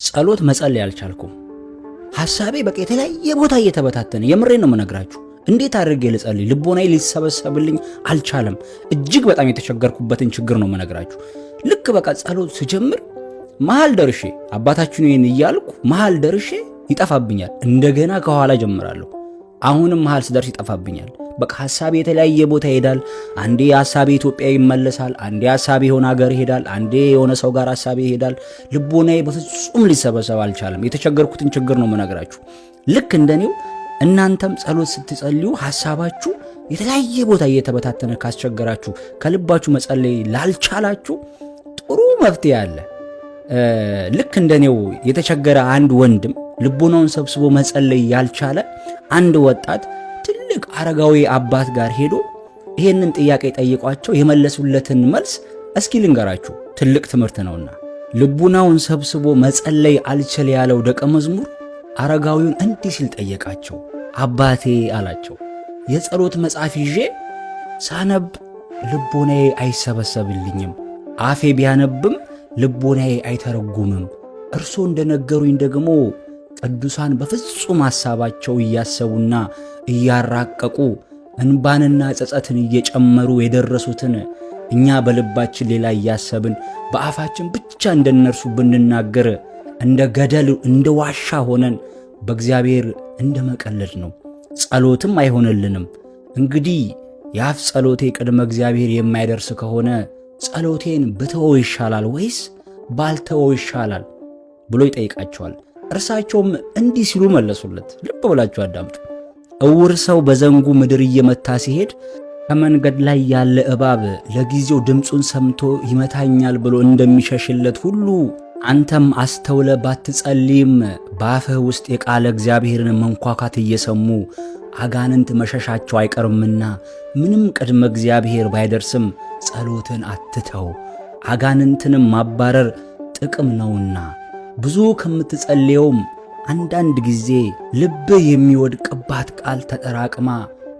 ጸሎት መጸለይ አልቻልኩም። ሐሳቤ በቃ የተለያየ ቦታ እየተበታተነ የምሬን ነው የምነግራችሁ። እንዴት አድርጌ ልጸልይ? ልቦናዬ ሊሰበሰብልኝ አልቻለም። እጅግ በጣም የተቸገርኩበትን ችግር ነው የምነግራችሁ። ልክ በቃ ጸሎት ስጀምር መሃል ደርሼ አባታችን ይሄን እያልኩ መሃል ደርሼ ይጠፋብኛል። እንደገና ከኋላ ጀምራለሁ። አሁንም መሃል ስደርስ ይጠፋብኛል። በቃ ሐሳቤ የተለያየ ቦታ ይሄዳል። አንዴ ሐሳቤ ኢትዮጵያ ይመለሳል፣ አንዴ ሐሳቤ የሆነ ሀገር ይሄዳል፣ አንዴ የሆነ ሰው ጋር ሐሳቤ ይሄዳል። ልቦናዬ በፍጹም ሊሰበሰብ አልቻለም። የተቸገርኩትን ችግር ነው የምነግራችሁ። ልክ እንደኔው እናንተም ጸሎት ስትጸልዩ ሐሳባችሁ የተለያየ ቦታ እየተበታተነ ካስቸገራችሁ፣ ከልባችሁ መጸለይ ላልቻላችሁ ጥሩ መፍትሄ አለ። ልክ እንደኔው የተቸገረ አንድ ወንድም ልቦናውን ሰብስቦ መጸለይ ያልቻለ አንድ ወጣት ትልቅ አረጋዊ አባት ጋር ሄዶ ይሄንን ጥያቄ ጠይቋቸው የመለሱለትን መልስ እስኪ ልንገራችሁ። ትልቅ ትምህርት ነውና። ልቡናውን ሰብስቦ መጸለይ አልችል ያለው ደቀ መዝሙር አረጋዊውን እንዲህ ሲል ጠየቃቸው። አባቴ አላቸው፣ የጸሎት መጽሐፍ ይዤ ሳነብ ልቦናዬ አይሰበሰብልኝም፣ አፌ ቢያነብም ልቦናዬ አይተረጉምም። እርሶ እንደነገሩኝ ደግሞ ቅዱሳን በፍጹም ሐሳባቸው እያሰቡና እያራቀቁ እንባንና ጸጸትን እየጨመሩ የደረሱትን እኛ በልባችን ሌላ እያሰብን በአፋችን ብቻ እንደነርሱ ብንናገር እንደ ገደል እንደ ዋሻ ሆነን በእግዚአብሔር እንደ መቀለድ ነው። ጸሎትም አይሆንልንም። እንግዲህ የአፍ ጸሎቴ ቅድመ እግዚአብሔር የማይደርስ ከሆነ ጸሎቴን ብተወው ይሻላል ወይስ ባልተወው ይሻላል ብሎ ይጠይቃቸዋል። እርሳቸውም እንዲህ ሲሉ መለሱለት። ልብ ብላችሁ አዳምጡ። እውር ሰው በዘንጉ ምድር እየመታ ሲሄድ ከመንገድ ላይ ያለ እባብ ለጊዜው ድምፁን ሰምቶ ይመታኛል ብሎ እንደሚሸሽለት ሁሉ አንተም አስተውለ ባትጸልይም በአፍህ ውስጥ የቃለ እግዚአብሔርን መንኳኳት እየሰሙ አጋንንት መሸሻቸው አይቀርምና ምንም ቅድመ እግዚአብሔር ባይደርስም ጸሎትን አትተው፣ አጋንንትንም ማባረር ጥቅም ነውና። ብዙ ከምትጸልየውም አንዳንድ ጊዜ ልብህ የሚወድቅባት ቃል ተጠራቅማ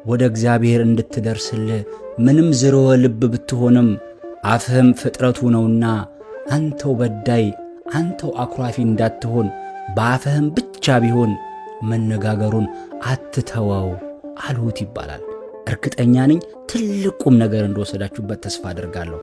ወደ እግዚአብሔር እንድትደርስልህ ምንም ዝርወ ልብ ብትሆንም አፍህም ፍጥረቱ ነውና አንተው በዳይ አንተው አኩራፊ እንዳትሆን በአፍህም ብቻ ቢሆን መነጋገሩን አትተወው አሉት ይባላል። እርግጠኛ ነኝ ትልቅ ቁም ነገር እንደወሰዳችሁበት ተስፋ አደርጋለሁ።